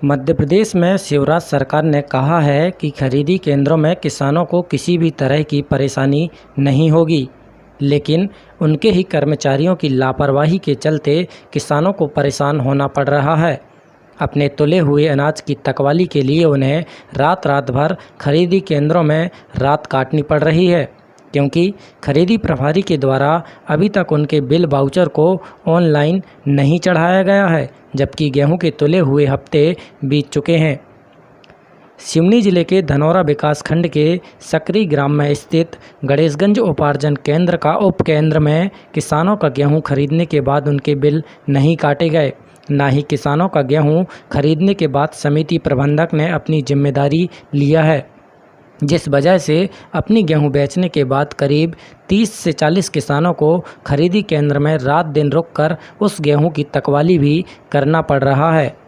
मध्य प्रदेश में शिवराज सरकार ने कहा है कि खरीदी केंद्रों में किसानों को किसी भी तरह की परेशानी नहीं होगी, लेकिन उनके ही कर्मचारियों की लापरवाही के चलते किसानों को परेशान होना पड़ रहा है। अपने तुले हुए अनाज की तकवाली के लिए उन्हें रात रात भर खरीदी केंद्रों में रात काटनी पड़ रही है, क्योंकि खरीदी प्रभारी के द्वारा अभी तक उनके बिल वाउचर को ऑनलाइन नहीं चढ़ाया गया है, जबकि गेहूं के तुले हुए हफ्ते बीत चुके हैं। सिवनी जिले के धनौरा विकासखंड के सकरी ग्राम में स्थित गणेशगंज उपार्जन केंद्र का उप केंद्र में किसानों का गेहूं खरीदने के बाद उनके बिल नहीं काटे गए। ना ही किसानों का गेहूं खरीदने के बाद समिति प्रबंधक ने अपनी जिम्मेदारी लिया है, जिस वजह से अपनी गेहूं बेचने के बाद करीब 30 से 40 किसानों को खरीदी केंद्र में रात दिन रुककर उस गेहूं की तकवाली भी करना पड़ रहा है।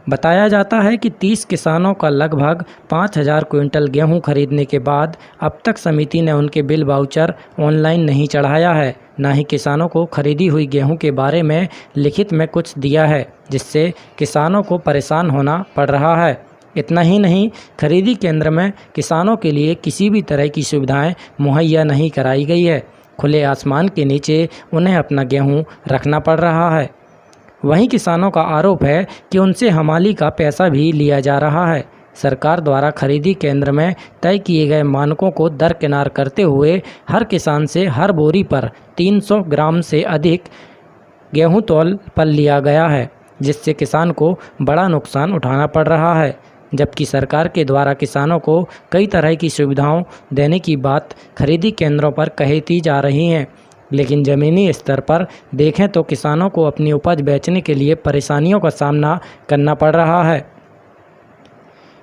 बताया जाता है कि 30 किसानों का लगभग 5000 क्विंटल गेहूं खरीदने के बाद अब तक समिति ने उनके बिल वाउचर ऑनलाइन नहीं चढ़ाया है, ना ही किसानों को खरीदी हुई गेहूं के बारे में लिखित में कुछ दिया है, जिससे किसानों को परेशान होना पड़ रहा है। इतना ही नहीं, खरीदी केंद्र में किसानों के लिए किसी भी तरह की सुविधाएं मुहैया नहीं कराई गई है। खुले आसमान के नीचे उन्हें अपना गेहूं रखना पड़ रहा है। वहीं किसानों का आरोप है कि उनसे हमाली का पैसा भी लिया जा रहा है। सरकार द्वारा खरीदी केंद्र में तय किए गए मानकों को दरकिनार करते हुए हर किसान से हर बोरी पर 300 ग्राम से अधिक गेहूं तौल पर लिया गया है, जिससे किसान को बड़ा नुकसान उठाना पड़ रहा है। जबकि सरकार के द्वारा किसानों को कई तरह की सुविधाओं देने की बात खरीदी केंद्रों पर कहती जा रही हैं, लेकिन ज़मीनी स्तर पर देखें तो किसानों को अपनी उपज बेचने के लिए परेशानियों का सामना करना पड़ रहा है।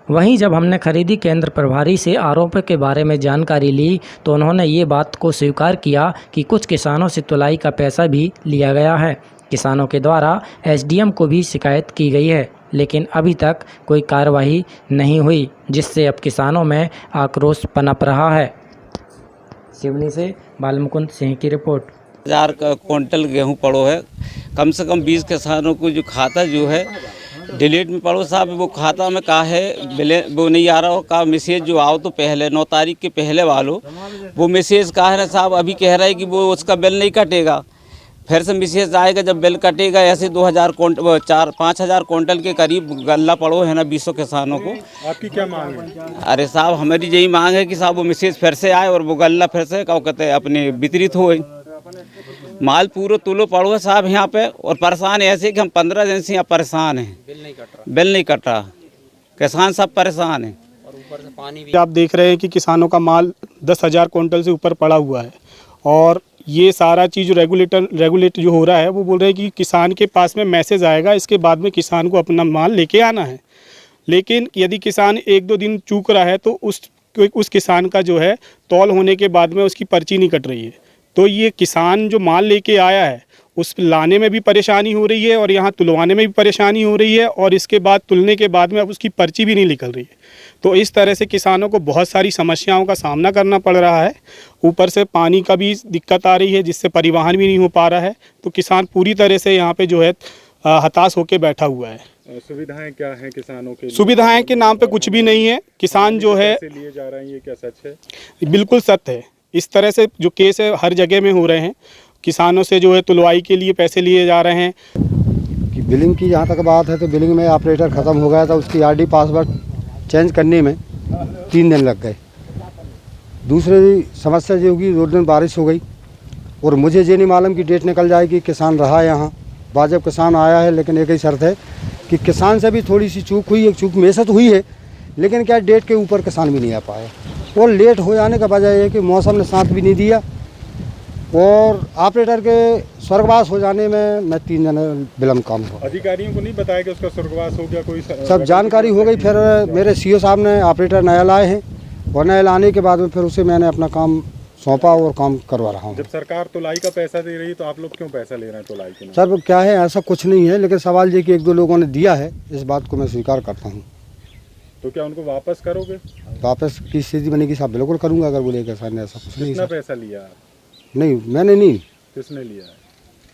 वहीं जब हमने खरीदी केंद्र प्रभारी से आरोप के बारे में जानकारी ली तो उन्होंने ये बात को स्वीकार किया कि कुछ किसानों से तुलाई का पैसा भी लिया गया है। किसानों के द्वारा एसडीएम को भी शिकायत की गई है, लेकिन अभी तक कोई कार्रवाई नहीं हुई, जिससे अब किसानों में आक्रोश पनप रहा है। सिवनी से बालमुकुंद सिंह की रिपोर्ट। 1000 क्विंटल गेहूं पड़ो है, कम से कम 20 किसानों को जो खाता जो है डिलीट में पड़ो साहब, वो खाता में का है वो नहीं आ रहा हो का मैसेज जो आओ तो पहले 9 तारीख के पहले वालों वो मैसेज का है ना साहब, अभी कह रहा है कि वो उसका बिल नहीं कटेगा, फिर से मैसेज आएगा जब बिल कटेगा। ऐसे 2000 क्विंटल 5000 क्विंटल के करीब गल्ला पड़ो है ना 200 किसानों को। आपकी क्या मांग है? अरे साहब हमारी यही मांग है कि साहब वो मैसेज फिर से आए और वो गल्ला फिर से क्या कहते हैं अपने वितरित हो। माल पूरा तुलो पड़ो है साहब यहाँ पे, और परेशान ऐसे कि हम 15 दिन से यहाँ परेशान हैं, बिल नहीं कट रहा, किसान सब परेशान हैं। और ऊपर से पानी भी आप देख रहे हैं कि किसानों का माल 10,000 क्विंटल से ऊपर पड़ा हुआ है, और ये सारा चीज़ रेगुलेट जो हो रहा है वो बोल रहे हैं कि किसान के पास में मैसेज आएगा, इसके बाद में किसान को अपना माल लेके आना है। लेकिन यदि किसान 1-2 दिन चूक रहा है तो उस किसान का जो है तौल होने के बाद में उसकी पर्ची नहीं कट रही है। तो ये किसान जो माल लेके आया है उस लाने में भी परेशानी हो रही है और यहाँ तुलवाने में भी परेशानी हो रही है, और इसके बाद तुलने के बाद में अब उसकी पर्ची भी नहीं निकल रही है। तो इस तरह से किसानों को बहुत सारी समस्याओं का सामना करना पड़ रहा है। ऊपर से पानी का भी दिक्कत आ रही है, जिससे परिवहन भी नहीं हो पा रहा है। तो किसान पूरी तरह से यहाँ पे जो है हताश होकर बैठा हुआ है। सुविधाएं क्या हैं किसानों के लिए? सुविधाएं के नाम पे कुछ भी नहीं है। किसान जो है लिए जा रहे हैं, ये क्या सच है? बिल्कुल सत्य है। इस तरह से जो केस है हर जगह में हो रहे हैं। किसानों से जो है तुलवाई के लिए पैसे लिए जा रहे हैं। कि बिलिंग की जहाँ तक बात है तो बिलिंग में ऑपरेटर ख़त्म हो गया था, उसकी आरडी पासवर्ड चेंज करने में 3 दिन लग गए। दूसरी समस्या ये होगी, 2 दिन बारिश हो गई और मुझे ये नहीं मालूम कि डेट निकल जाएगी। किसान रहा यहाँ, वाजिब किसान आया है, लेकिन एक ही शर्त है कि किसान से भी थोड़ी सी चूक हुई है। चूक में से तो हुई है, लेकिन क्या डेट के ऊपर किसान भी नहीं आ पाया, और लेट हो जाने का वजह है कि मौसम ने साथ भी नहीं दिया, और ऑपरेटर के स्वर्गवास हो जाने में मैं 3 दिन विलम्ब काम हुआ। अधिकारियों को नहीं बताया कि उसका स्वर्गवास हो गया? कोई सब जानकारी हो गई। फिर मेरे सीओ साहब ने ऑपरेटर नया लाए हैं, और नया लाने के बाद में फिर उसे मैंने अपना काम सौंपा और काम करवा रहा हूँ। जब सरकार तुलाई का पैसा दे रही है तो आप लोग क्यों पैसा ले रहे हैं तुलाई के? सर क्या है, ऐसा कुछ नहीं है, लेकिन सवाल ये कि 1-2 लोगों ने दिया है, इस बात को मैं स्वीकार करता हूँ। तो क्या उनको वापस करोगे? वापस की स्थिति बनेगी साहब, बिल्कुल करूँगा। अगर बोले सर ने ऐसा कुछ नहीं। कितना पैसा लिया? नहीं, मैंने नहीं। किसने लिया है?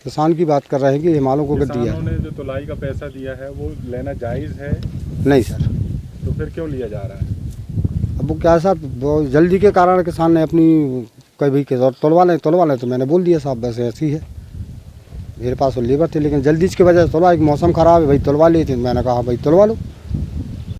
किसान की बात कर रहे हैं कि हिमालयों को दिया किसानों है। ने जो तुलाई का पैसा दिया है वो लेना जायज़ है, नहीं सर, तो फिर क्यों लिया जा रहा है? अब वो क्या सर, वो जल्दी के कारण किसान ने अपनी कभी के तुलवा लें तो मैंने बोल दिया साहब वैसे ऐसी है, मेरे पास वो लेबर थे लेकिन जल्दी की वजह से तुलवा, एक मौसम ख़राब है भाई तुलवा लेते, मैंने कहा भाई तुलवा लो।